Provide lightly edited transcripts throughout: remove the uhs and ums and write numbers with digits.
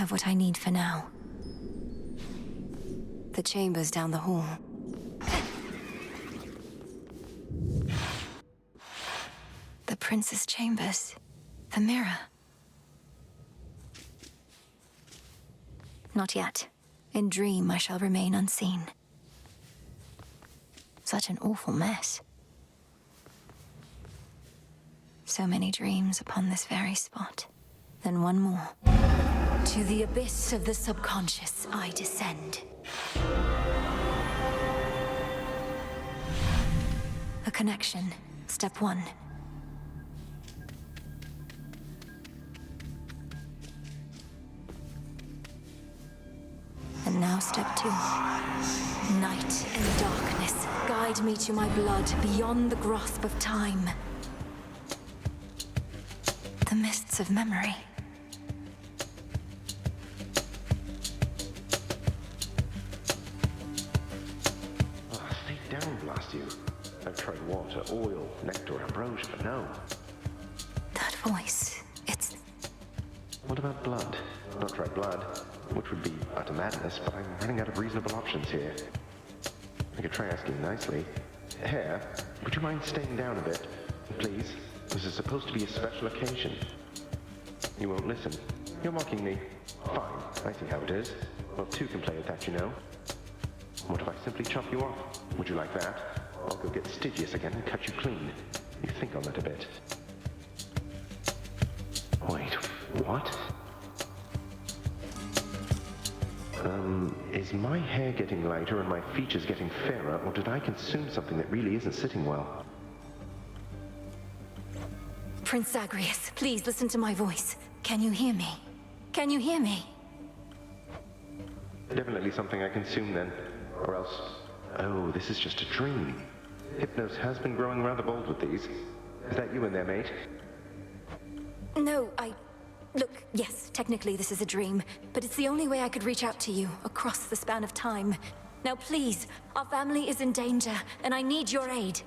have what I need for now. The chamber's down the hall. The prince's chambers. The mirror. Not yet. In dream, I shall remain unseen. Such an awful mess. So many dreams upon this very spot. Then one more. To the abyss of the subconscious I descend. A connection. Step 1. And now step 2. Night and darkness guide me to my blood beyond the grasp of time. The mists of memory. Stay down, blast you. I've tried water, oil, nectar, ambrosia, but no. That voice, it's... What about blood? Not try blood, which would be utter madness, but I'm running out of reasonable options here. I could try asking nicely. Hair, would you mind staying down a bit, please? This is supposed to be a special occasion. You won't listen. You're mocking me. Fine, I see how it is. Well, two can play at that, you know. What if I simply chop you off? Would you like that? I'll go get Stygius again and cut you clean. You think on that a bit. Wait, what? Is my hair getting lighter and my features getting fairer, or did I consume something that really isn't sitting well? Prince Zagreus, please listen to my voice. Can you hear me? Can you hear me? Definitely something I consumed then. Or else... Oh, this is just a dream. Hypnos has been growing rather bold with these. Is that you in there, mate? No, Look, yes, technically this is a dream, but it's the only way I could reach out to you, across the span of time. Now please, our family is in danger, and I need your aid.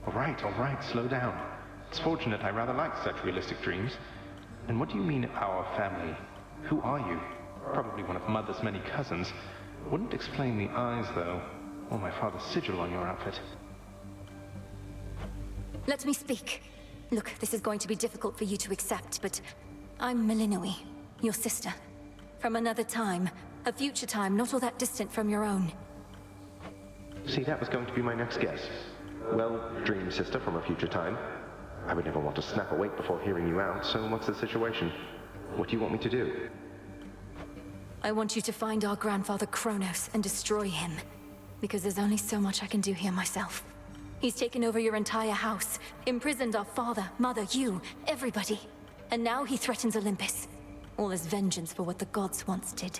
All right, slow down. It's fortunate I rather like such realistic dreams. And what do you mean, our family? Who are you? Probably one of Mother's many cousins. Wouldn't explain the eyes, though, or my father's sigil on your outfit. Let me speak. Look, this is going to be difficult for you to accept, but I'm Melinoi, your sister. From another time, a future time not all that distant from your own. See, that was going to be my next guess. Well, dream sister from a future time. I would never want to snap awake before hearing you out, so what's the situation? What do you want me to do? I want you to find our grandfather Kronos and destroy him. Because there's only so much I can do here myself. He's taken over your entire house, imprisoned our father, mother, you, everybody. And now he threatens Olympus. All as vengeance for what the gods once did.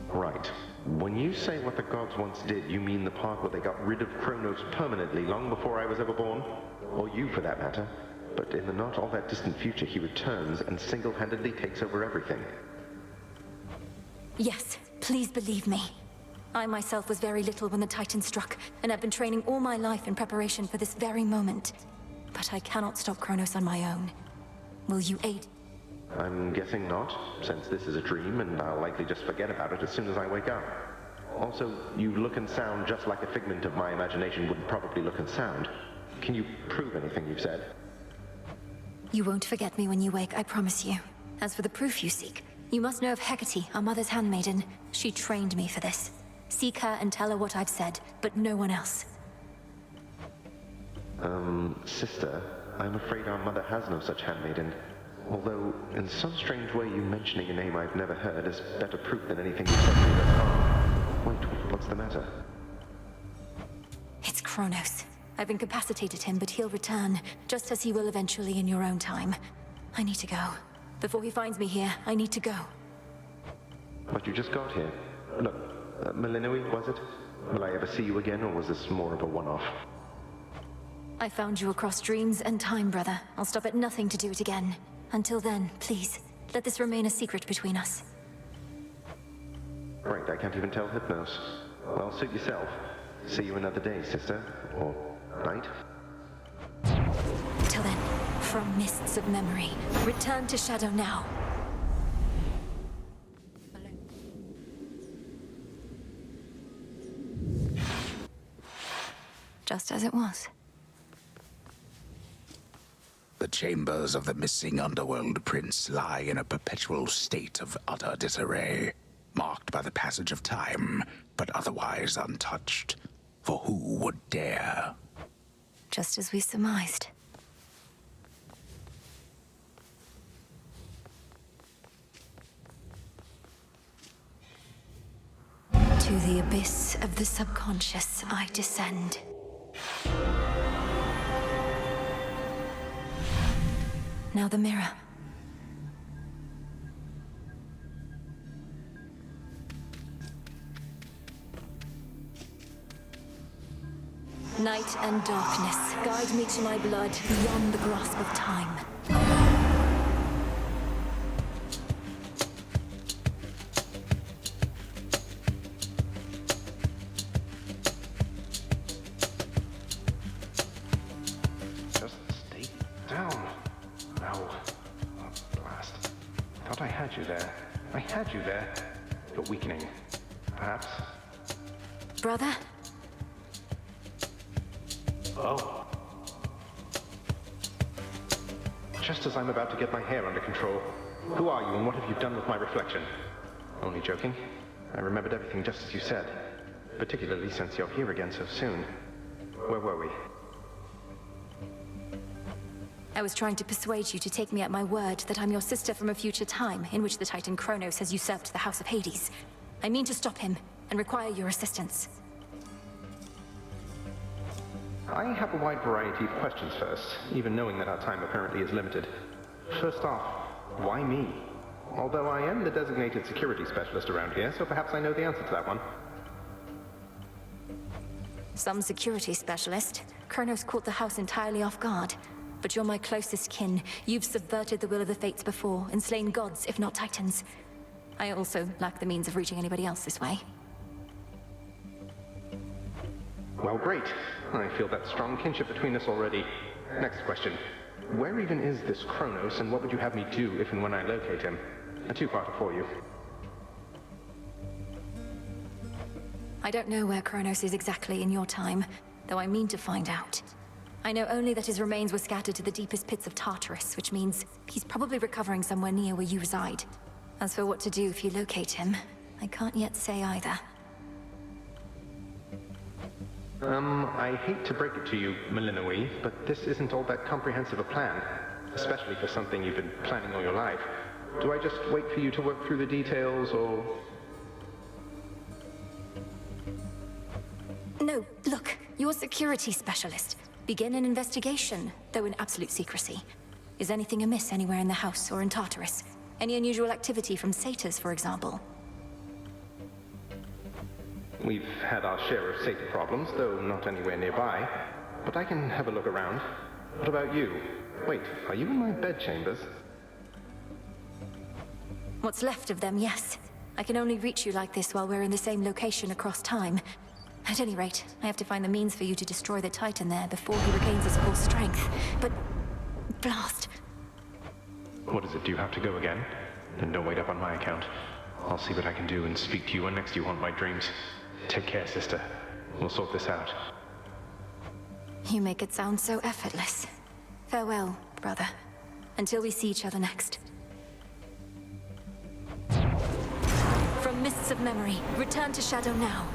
Right. When you say what the gods once did, you mean the part where they got rid of Kronos permanently long before I was ever born? Or you, for that matter. But in the not all that distant future, he returns and single-handedly takes over everything. Yes, please believe me. I myself was very little when the Titan struck, and I've been training all my life in preparation for this very moment. But I cannot stop Kronos on my own. Will you aid? I'm guessing not, since this is a dream, and I'll likely just forget about it as soon as I wake up. Also, you look and sound just like a figment of my imagination would probably look and sound. Can you prove anything you've said? You won't forget me when you wake, I promise you. As for the proof you seek, you must know of Hecate, our mother's handmaiden. She trained me for this. Seek her and tell her what I've said, but no one else. Sister, I'm afraid our mother has no such handmaiden. Although, in some strange way, you mentioning a name I've never heard is better proof than anything you've said to me thus far. Wait, what's the matter? It's Kronos. I've incapacitated him, but he'll return, just as he will eventually in your own time. I need to go. Before he finds me here, I need to go. But you just got here. Look, Melinoi, was it? Will I ever see you again, or was this more of a one-off? I found you across dreams and time, brother. I'll stop at nothing to do it again. Until then, please, let this remain a secret between us. Right, I can't even tell Hypnos. Well, suit yourself. See you another day, sister. Or night. Till then, From mists of memory, return to shadow now. Just as it was. The chambers of the missing underworld prince lie in a perpetual state of utter disarray, marked by the passage of time, but otherwise untouched. For who would dare? Just as we surmised. To the abyss of the subconscious I descend. Now the mirror. Night and darkness, guide me to my blood beyond the grasp of time. Just stay down. No. Oh, blast. Thought I had you there. I had you there. You're weakening. Perhaps. Brother? Oh. Just as I'm about to get my hair under control. Who are you and what have you done with my reflection? Only joking. I remembered everything just as you said. Particularly since you're here again so soon. Where were we? I was trying to persuade you to take me at my word that I'm your sister from a future time in which the Titan Kronos has usurped the House of Hades. I mean to stop him and require your assistance. I have a wide variety of questions first, even knowing that our time apparently is limited. First off, why me? Although I am the designated security specialist around here, so perhaps I know the answer to that one. Some security specialist. Kronos caught the house entirely off guard. But you're my closest kin. You've subverted the will of the fates before, and slain gods, if not titans. I also lack the means of reaching anybody else this way. Well, great. I feel that strong kinship between us already. Next question. Where even is this Kronos, and what would you have me do if and when I locate him? A two-parter for you. I don't know where Kronos is exactly in your time, though I mean to find out. I know only that his remains were scattered to the deepest pits of Tartarus, which means he's probably recovering somewhere near where you reside. As for what to do if you locate him, I can't yet say either. I hate to break it to you, Milinoe, but this isn't all that comprehensive a plan. Especially for something you've been planning all your life. Do I just wait for you to work through the details, or...? No, look, you're a security specialist. Begin an investigation, though in absolute secrecy. Is anything amiss anywhere in the house or in Tartarus? Any unusual activity from satyrs, for example? We've had our share of Satan problems, though not anywhere nearby. But I can have a look around. What about you? Wait, are you in my bedchambers? What's left of them, yes. I can only reach you like this while we're in the same location across time. At any rate, I have to find the means for you to destroy the Titan there before he regains his full strength. But... blast. What is it? Do you have to go again? Then don't wait up on my account. I'll see what I can do and speak to you when next you haunt my dreams. Take care, sister. We'll sort this out. You make it sound so effortless. Farewell, brother. Until we see each other next. From mists of memory, return to shadow now.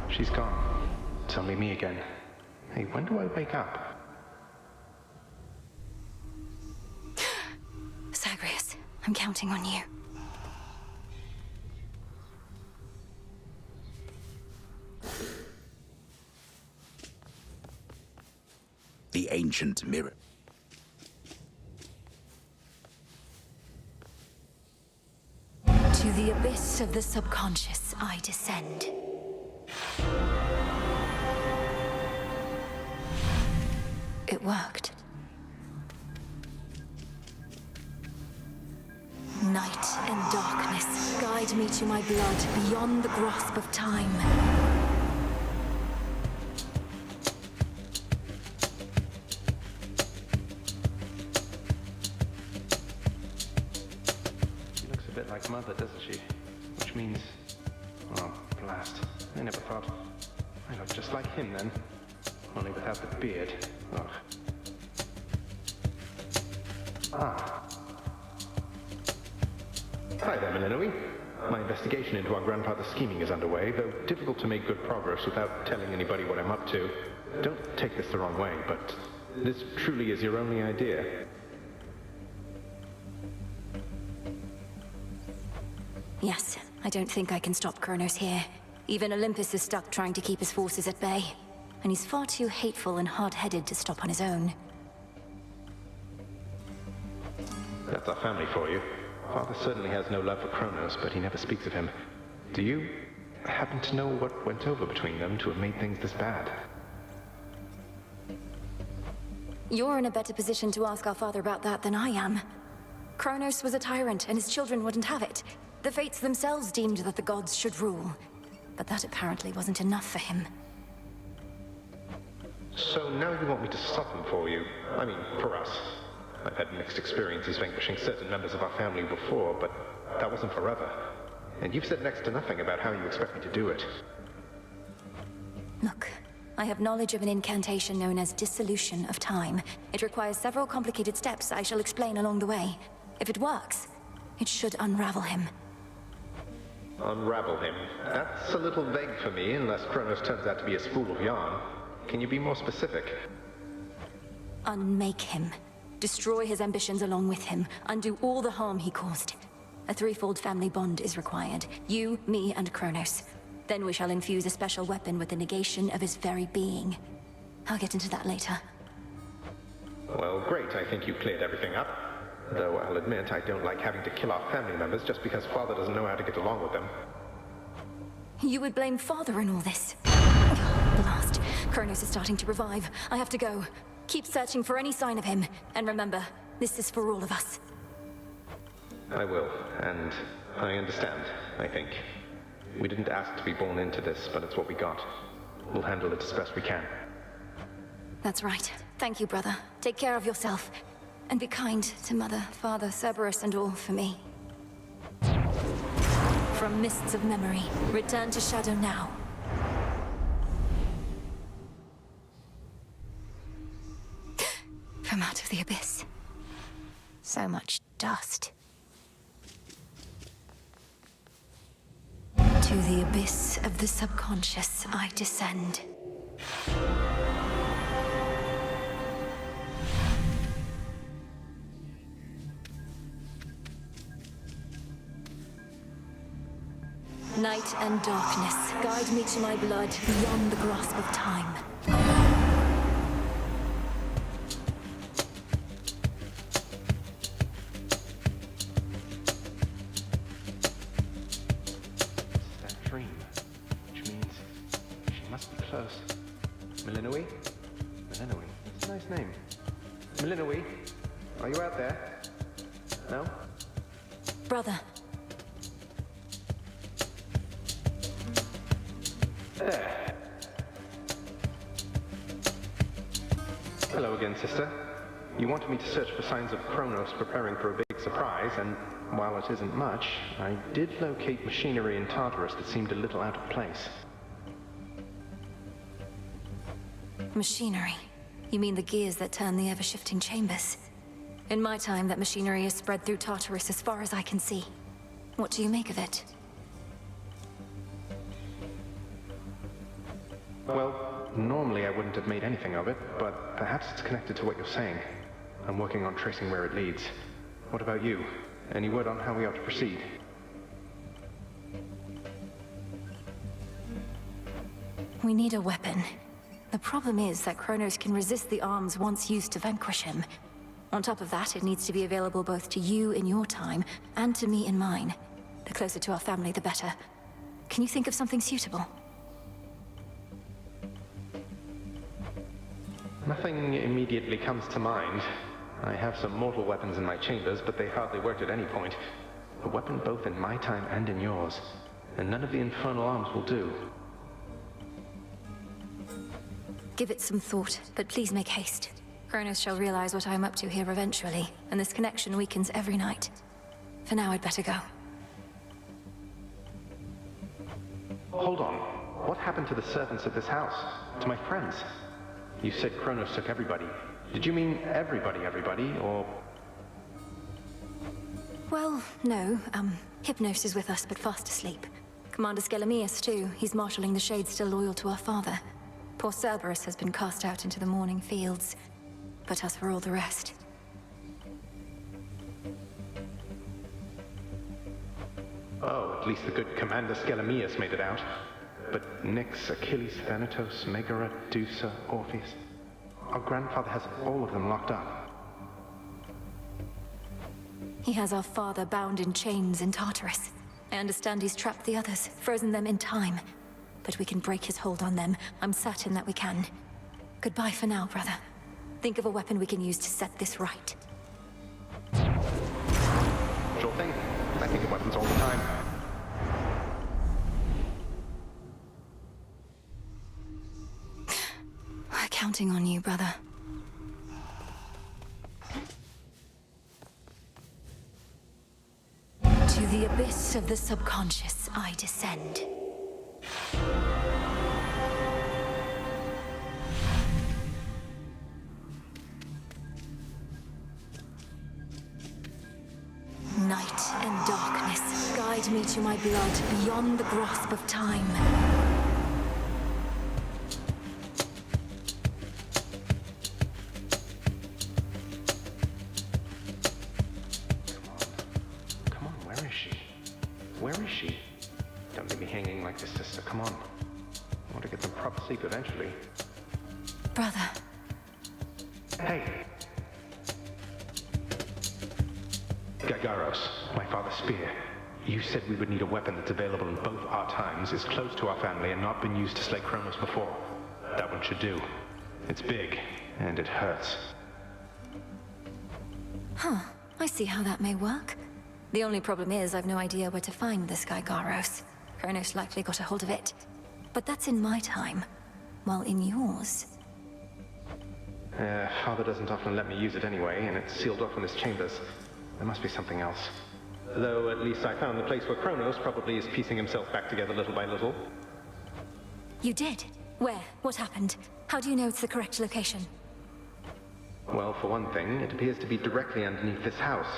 She's gone. It's only me again. Hey, when do I wake up? Zagreus, I'm counting on you. The ancient mirror. To the abyss of the subconscious I descend. It worked. Night and darkness, guide me to my blood beyond the grasp of time. mother, doesn't she? Which means... Oh, blast. I never thought... I look just like him then. Only without the beard. Ugh. Ah. Hi there, Millenoi. My investigation into our grandfather's scheming is underway, though difficult to make good progress without telling anybody what I'm up to. Don't take this the wrong way, but this truly is your only idea. Yes, I don't think I can stop Kronos here. Even Olympus is stuck trying to keep his forces at bay. And he's far too hateful and hard-headed to stop on his own. That's our family for you. Father certainly has no love for Kronos, but he never speaks of him. Do you happen to know what went over between them to have made things this bad? You're in a better position to ask our father about that than I am. Kronos was a tyrant, and his children wouldn't have it. The Fates themselves deemed that the gods should rule. But that apparently wasn't enough for him. So now you want me to stop him for you? I mean, for us. I've had mixed experiences vanquishing certain members of our family before, but that wasn't forever. And you've said next to nothing about how you expect me to do it. Look, I have knowledge of an incantation known as Dissolution of Time. It requires several complicated steps I shall explain along the way. If it works, it should unravel him. Unravel him? That's a little vague for me, unless Kronos turns out to be a spool of yarn. Can you be more specific? Unmake him. Destroy his ambitions along with him. Undo all the harm he caused. A threefold family bond is required. You, me, and Kronos. Then we shall infuse a special weapon with the negation of his very being. I'll get into that later. Well, great. I think you cleared everything up. Though I'll admit, I don't like having to kill our family members just because Father doesn't know how to get along with them. You would blame Father in all this? Blast. Kronos is starting to revive. I have to go. Keep searching for any sign of him. And remember, this is for all of us. I will, and I understand, I think. We didn't ask to be born into this, but it's what we got. We'll handle it as best we can. That's right. Thank you, brother. Take care of yourself. And be kind to Mother, Father, Cerberus, and all for me. From mists of memory, return to Shadow now. From out of the abyss. So much dust. To the abyss of the subconscious I descend. Night and darkness, guide me to my blood beyond the grasp of time. That dream, which means she must be close. Millenoi? Millenoi, that's a nice name. Millenoi, are you out there? No? Brother. There. Hello again, sister. You wanted me to search for signs of Kronos preparing for a big surprise, and while it isn't much, I did locate machinery in Tartarus that seemed a little out of place. Machinery? You mean the gears that turn the ever-shifting chambers? In my time, that machinery is spread through Tartarus as far as I can see. What do you make of it? Well, normally I wouldn't have made anything of it, but perhaps it's connected to what you're saying. I'm working on tracing where it leads. What about you? Any word on how we ought to proceed? We need a weapon. The problem is that Kronos can resist the arms once used to vanquish him. On top of that, it needs to be available both to you in your time, and to me in mine. The closer to our family, the better. Can you think of something suitable? Nothing immediately comes to mind. I have some mortal weapons in my chambers, but they hardly worked at any point. A weapon both in my time and in yours. And none of the infernal arms will do. Give it some thought, but please make haste. Kronos shall realize what I am up to here eventually, and this connection weakens every night. For now, I'd better go. Hold on. What happened to the servants of this house? To my friends? You said Kronos took everybody. Did you mean everybody, or... Well, no. Hypnos is with us, but fast asleep. Commander Skelemius, too. He's marshalling the Shades still loyal to our father. Poor Cerberus has been cast out into the morning fields. But as for all the rest... Oh, at least the good Commander Skelemius made it out. But Nyx, Achilles, Thanatos, Megara, Dusa, Orpheus... Our grandfather has all of them locked up. He has our father bound in chains in Tartarus. I understand he's trapped the others, frozen them in time. But we can break his hold on them. I'm certain that we can. Goodbye for now, brother. Think of a weapon we can use to set this right. Sure thing. I think of weapons all the time. We're counting on you, brother. To the abyss of the subconscious, I descend. Night and darkness, guide me to my blood beyond the grasp of time. Come on, where is she? Where is she? Don't leave me hanging like this, sister. Come on. I want to get some proper sleep eventually. Brother. Hey! Zagreus, my father's spear. You said we would need a weapon that's available in both our times, is close to our family, and not been used to slay Kronos before. That one should do. It's big, and it hurts. Huh. I see how that may work. The only problem is I've no idea where to find this guy Zagreus. Kronos likely got a hold of it. But that's in my time. While in yours... Father doesn't often let me use it anyway, and it's sealed off in his chambers. There must be something else. Though at least I found the place where Kronos probably is piecing himself back together little by little. You did? Where? What happened? How do you know it's the correct location? Well, for one thing, it appears to be directly underneath this house.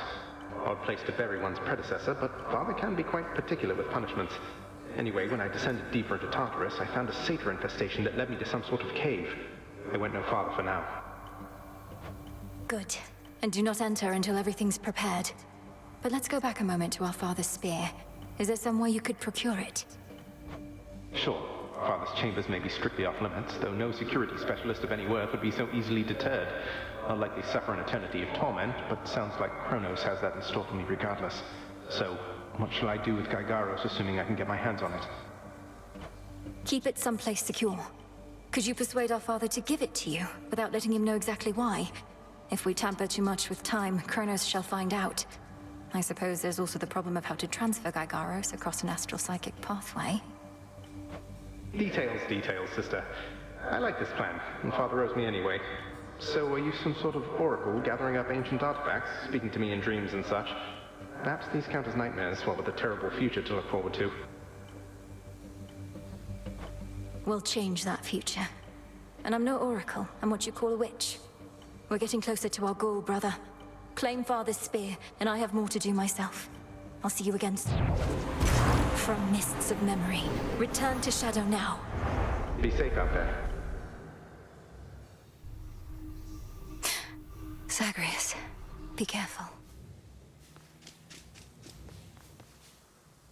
Odd place to bury one's predecessor, but Father can be quite particular with punishments. Anyway, when I descended deeper into Tartarus, I found a satyr infestation that led me to some sort of cave. I went no farther for now. Good. And do not enter until everything's prepared. But let's go back a moment to our father's spear. Is there somewhere you could procure it? Sure. Father's chambers may be strictly off limits, though no security specialist of any worth would be so easily deterred. I'll likely suffer an eternity of torment, but sounds like Kronos has that in store for me regardless. So, what shall I do with Zagreus, assuming I can get my hands on it? Keep it someplace secure. Could you persuade our father to give it to you, without letting him know exactly why? If we tamper too much with time, Kronos shall find out. I suppose there's also the problem of how to transfer Zagreus across an astral psychic pathway. Details, sister. I like this plan, and Father owes me anyway. So are you some sort of oracle gathering up ancient artifacts, speaking to me in dreams and such? Perhaps these count as nightmares, what with a terrible future to look forward to. We'll change that future. And I'm no oracle, I'm what you call a witch. We're getting closer to our goal, brother. Claim Father's spear, and I have more to do myself. I'll see you again soon. From mists of memory, return to Shadow now. Be safe out there. Zagreus, be careful.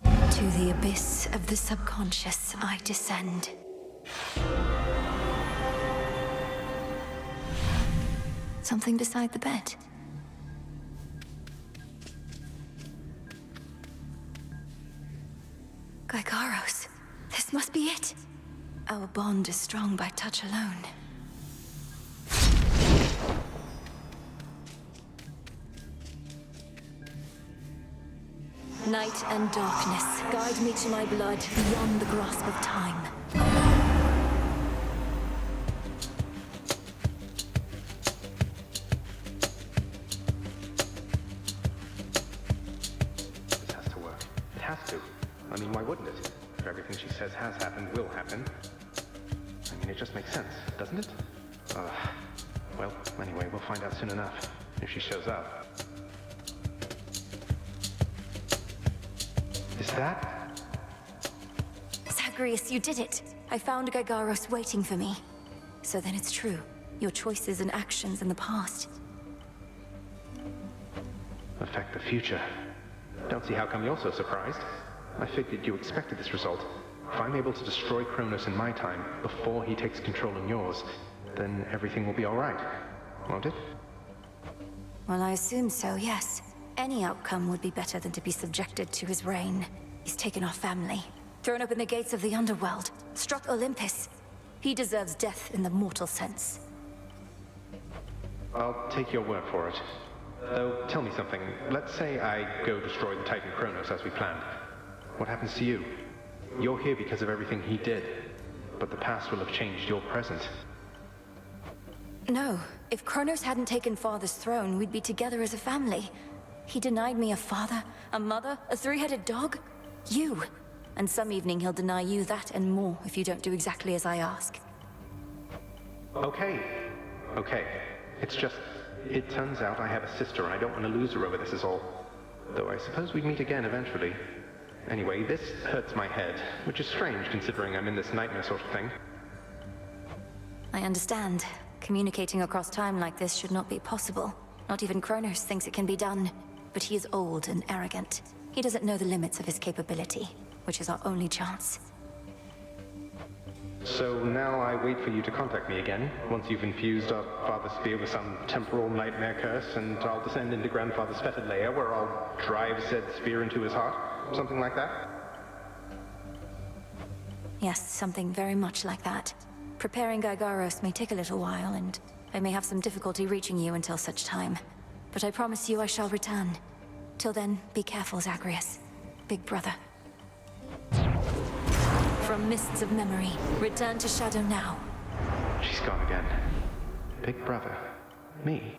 To the abyss of the subconscious I descend. Something beside the bed. Zagreus, this must be it. Our bond is strong by touch alone. Night and darkness, guide me to my blood beyond the grasp of time. This has to work. It has to. I mean, why wouldn't it? If everything everything she says has happened will happen. I mean, it just makes sense, doesn't it? Well, anyway, we'll find out soon enough, if she shows up. Is that? Zagreus, you did it! I found Gygaros waiting for me. So then it's true. Your choices and actions in the past Affect the future. Don't see how come you're so surprised. I figured you expected this result. If I'm able to destroy Kronos in my time, before he takes control in yours, then everything will be alright. Won't it? Well, I assume so, yes. Any outcome would be better than to be subjected to his reign. He's taken our family, thrown open the gates of the underworld, struck Olympus. He deserves death in the mortal sense. I'll take your word for it. Though, tell me something. Let's say I go destroy the Titan Kronos as we planned. What happens to you? You're here because of everything he did, but the past will have changed your present. No. If Kronos hadn't taken Father's throne, we'd be together as a family. He denied me a father, a mother, a three-headed dog. You. And some evening he'll deny you that and more if you don't do exactly as I ask. Okay. It's just, it turns out I have a sister and I don't want to lose her over this is all. Though I suppose we'd meet again eventually. Anyway, this hurts my head, which is strange considering I'm in this nightmare sort of thing. I understand. Communicating across time like this should not be possible. Not even Kronos thinks it can be done. But he is old and arrogant. He doesn't know the limits of his capability, which is our only chance. So now I wait for you to contact me again, once you've infused our father's spear with some temporal nightmare curse, and I'll descend into Grandfather's fetid lair, where I'll drive said spear into his heart. Something like that? Yes, something very much like that. Preparing Gygaros may take a little while, and I may have some difficulty reaching you until such time. But I promise you I shall return. Till then, be careful, Zagreus. Big brother. From mists of memory, return to Shadow now. She's gone again. Big brother. Me.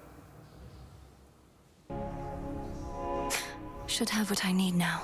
Should have what I need now.